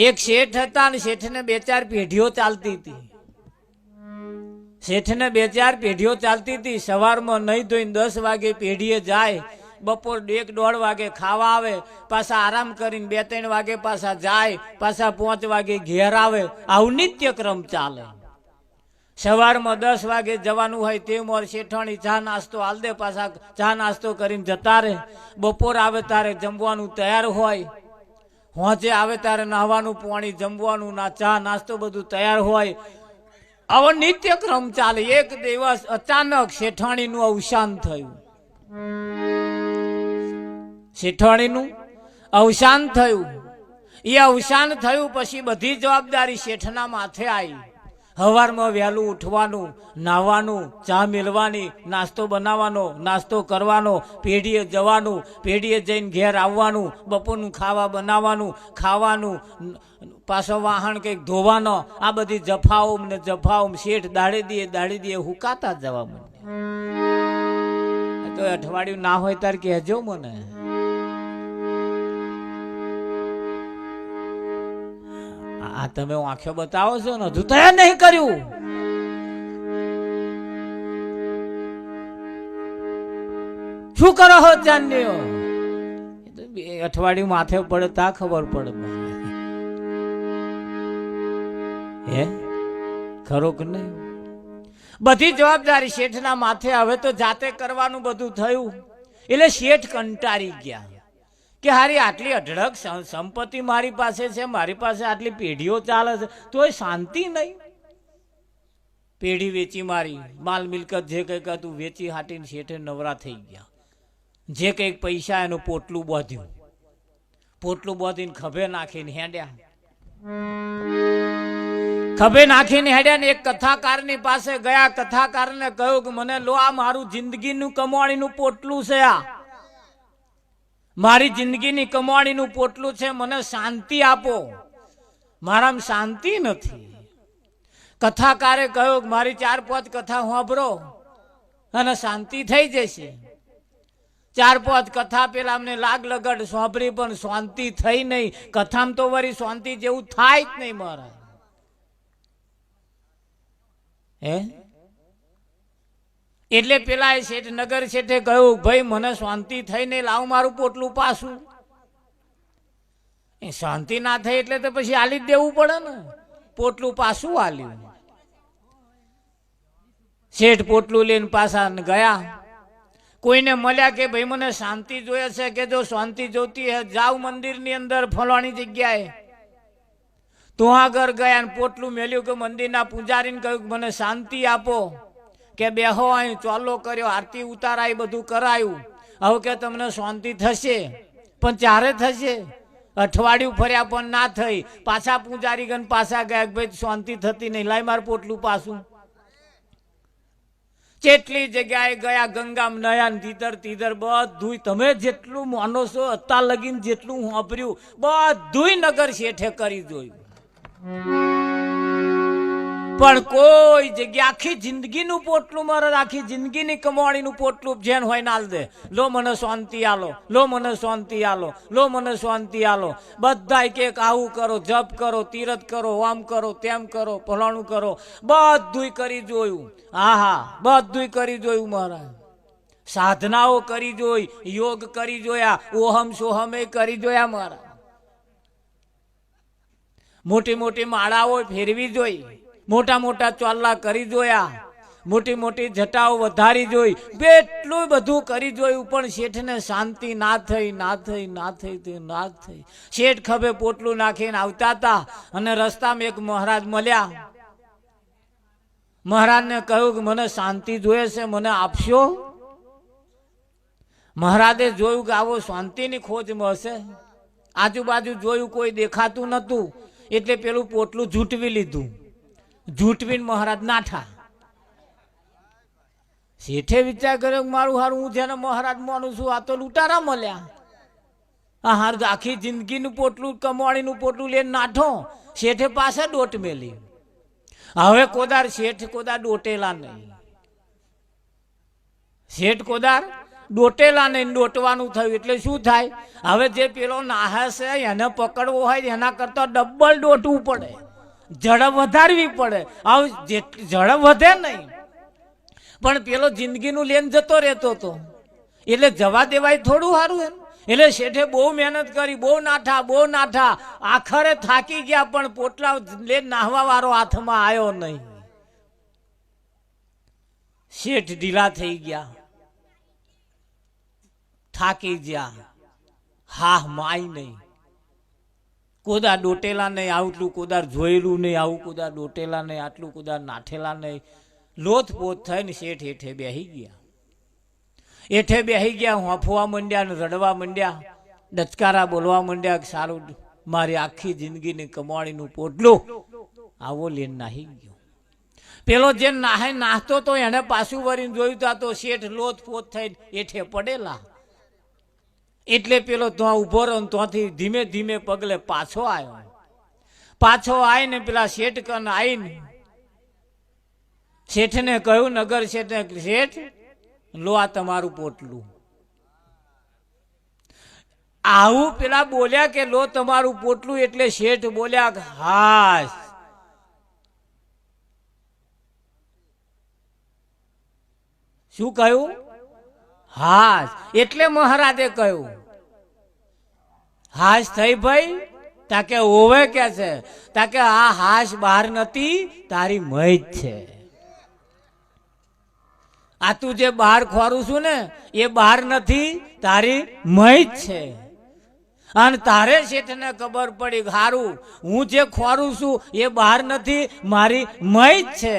એક શેઠ હતા ને શેઠને 2-4 પેઢીઓ ચાલતી હતી. શેઠને 2-4 પેઢીઓ ચાલતી હતી. સવારમાં નહીં ધોઈને 10 વાગે પેઢીએ જાય, બપોર 1-1.5 વાગે ખાવા આવે, પાછા આરામ કરીને 2-3 વાગે પાછા જાય, પાછા 5 વાગે ઘેર આવે. આવું નિત્યક્રમ ચાલે. સવારમાં 10 વાગે જવાનું હોય તે મોર શેઠાણી ચા નાસ્તો હાલ દે, પાછા ચા નાસ્તો કરીને જતા રહે. બપોર આવે તારે જમવાનું તૈયાર હોય, હોંચે આવે ત્યારે નહાવાનું, પાણી, જમવાનું, ના ચા નાસ્તો બધું તૈયાર હોય. આવો નિત્યક્રમ ચાલે. એક દિવસ અચાનક શેઠાણીનું અવસાન થયું. શેઠાણીનું અવસાન થયું. એ અવસાન થયું પછી બધી જવાબદારી શેઠના માથે આવી. સવારમાં વહેલું ઉઠવાનું, નાહવાનું, ચા મેળવાની, નાસ્તો બનાવવાનો, નાસ્તો કરવાનો, પેઢીએ જવાનું, પેઢીએ જઈને ઘેર આવવાનું, બપોરનું ખાવા બનાવવાનું, ખાવાનું, પાછો વાહન કંઈક ધોવાનો. આ બધી જફાઓ ને જફાઓ શેઠ દાડે દીએ હુકાતા જવા માંડ્યા. તો અઠવાડિયું ના હોય ત્યારે કહેજો મને. આ તમે આંખો બતાવો છો ને, હજુ તૈયાર નહીં કર્યું. શું કરો હો જાણ્યો? અઠવાડિયું માથે પડે તા ખબર પડે. હે ખરો કે નહીં? બધી જવાબદારી શેઠના માથે. હવે તો જાતે કરવાનું બધું થયું. એટલે શેઠ કંટાળી ગયા કે હારી આટલી અઢળક સંપત્તિ મારી પાસે છે, મારી પાસે આટલી પેઢીઓ ચાલે છે, તોય શાંતિ નહીં. પેઢી વેચી મારી, માલ મિલકત જે કંઈક હતું વેચી હાટીને શેઠે નવરા થઈ ગયા. જે કંઈક પૈસા એનું પોટલું બાંધ્યું, પોટલું બાંધીને ખભે નાખીને હેડ્યા. ખભે નાખીને હેડ્યા ને એક કથાકારની પાસે ગયા. કથાકારને કહ્યું કે મને લો, આ મારું જિંદગીનું કમાણીનું પોટલું છે, આ મારી જિંદગીની કમાણીનું પોટલું છે, મને શાંતિ આપો, મારામાં શાંતિ નથી. કથાકારે કહ્યું કે મારી 4-5 કથા સાંભળો અને શાંતિ થઈ જશે. 4-5 કથા પેલા અમને લાગ લગડ સાંભળી પણ શાંતિ થઈ નહીં. કથામાં તો વળી શાંતિ જેવું થાય જ નહીં મારા. હે એટલે પેલા શેઠ નગર શેઠે કહ્યું ભાઈ મને શાંતિ થઈ નહીં, લાવ મારું પોટલું પાછું. એ શાંતિ ના થઈ એટલે તો પછી આલી જ દેવું પડે ને. પોટલું પાછું આલ્યું. શેઠ પોટલું લઈને પાછા ગયા. કોઈને મળ્યા કે ભાઈ મને શાંતિ જોઈએ છે, કે જો શાંતિ જોતી હે જાવ મંદિરની અંદર ફલાણી જગ્યાએ. તો આગળ ગયા ને પોટલું મેલ્યું કે મંદિરના પૂજારીને કહ્યું કે મને શાંતિ આપો, કે બેહો અહીં ચોલો કર્યો, આરતી ઉતારાય, બધું કરાયું. હવે કે તમને શાંતિ થશે, પણ ચારે થશે. અઠવાડિયું ફર્યા પણ ના થઈ. પાછા પૂજારી ગણ પાછા ગયા કે ભાઈ શાંતિ થતી નહીં, લાય મારું પોટલું પાછું. કેટલી જગ્યાએ ગયા, ગંગામાં નયા તીધર બધું તમે જેટલું માનો છો અત્યાર લગીને જેટલું સાંભળ્યું બધું નગર શેઠે કરી જોયું. પણ કોઈ જગ્યા આખી જિંદગીનું પોટલું મારે, આખી જિંદગીની કમાણીનું પોટલું જેન હોય નાલ દે. લો મને શાંતિ આલો, લો મને શાંતિ આલો, લો મને શાંતિ આલો. બધા કે આવું કરો, જપ કરો, તીરથ કરો, આમ કરો, તેમ કરો, ફલાણું કરો, બધું કરી જોયું. હા બધું કરી જોયું મારા. સાધનાઓ કરી જોઈ, યોગ કરી જોયા, ઓહમ સોહમે કરી જોયા મારા. મોટી મોટી માળાઓ ફેરવી જોઈ, મોટા મોટા ચોલ્લા કરી જોયા, મોટી મોટી જટાઓ વધારી જોઈ, એટલું બધું કરી જોયું. પણ શેઠને શાંતિ ના થઈ. શેઠ ખભે પોટલું નાખીને આવતા હતા અને રસ્તામાં એક મહારાજ મળ્યા. મહારાજને કહ્યું કે મને શાંતિ જોઈએ છે, મને આપશો? મહારાજે જોયું કે આવો શાંતિની ખોજ મળશે. આજુબાજુ જોયું, કોઈ દેખાતું નતું. એટલે પેલું પોટલું ઝૂંટવી લીધું. ઝૂંટવીને મહારાજ નાઠા. શેઠે વિચાર કર્યો કે મારું હારું, હું જેને મહારાજ માનું છું, આ તો લૂંટારા મળ્યા. આ હારું આખી જિંદગીનું પોટલું, કમાણીનું પોટલું લઈને નાઠો. શેઠે પાસે દોટ મેલી. હવે કોદાર શેઠ કોદાર દોટેલા નહીં. શેઠ કોદાર ડોટેલા નહીં ડોટવાનું થયું એટલે શું થાય? હવે જે પેલો નાહે છે એને પકડવો હોય એના કરતા ડબલ ડોટવું પડે, ઝડપ વધારવી પડે. આવું ઝડપ વધે નહીં, પણ પેલો જિંદગીનું લેન જતો રહેતો હતો એટલે જવા દેવાય થોડું સારું એમ. એટલે શેઠે બહુ મહેનત કરી, બહુ નાઠા, આખરે થાકી ગયા, પણ પોટલા લેન નાહવા વાળો હાથમાં આવ્યો નહીં. શેઠ ઢીલા થઈ ગયા, થાકી ગયા, હા માય નહીં, કોદા ડોટેલા નહીં, આટલું કોદાર જોયેલું નહીં, આવું કોદા ડોટેલા નહીં, આટલું કોદાર નાઠેલા નહીં. લોથપોથ થઈને શેઠ હેઠે બેસી ગયા. હેઠે બેસી ગયા, હોંફવા માંડ્યા ને રડવા માંડ્યા, ડચકારા બોલવા માંડ્યા કે સારું મારી આખી જિંદગીની કમાણીનું પોટલું આવો લેન નાહી ગયો. પેલો જે નાહતો તો એને પાછું વળીને જોયું તો શેઠ લોથપોથ થઈને હેઠે પડેલા. એટલે પેલો ત્યાં ઉભો રહ્યો, ત્યાંથી ધીમે ધીમે પગલે પાછો આવ્યો. પાછો આવીને પેલા શેઠ કન આવીને શેઠને કહ્યું, નગર શેઠને, શેઠ લો આ તમારું પોટલું. આવું પેલા બોલ્યા કે લો તમારું પોટલું, એટલે શેઠ બોલ્યા હાશ. શું કહ્યું? હાશ. એટલે મહારાજે કહ્યું હાશ થઈ ભાઈ? તાકે હોવે કે છે? તાકે આ હાશ બહાર નથી, તારી મય જ છે. આ તું જે બહાર ખોરું છું ને એ બહાર નથી, તારી મય જ છે. અને તારે શેઠને ખબર પડી હારું હું જે ખોરું છું એ બહાર નથી, મારી મય જ છે.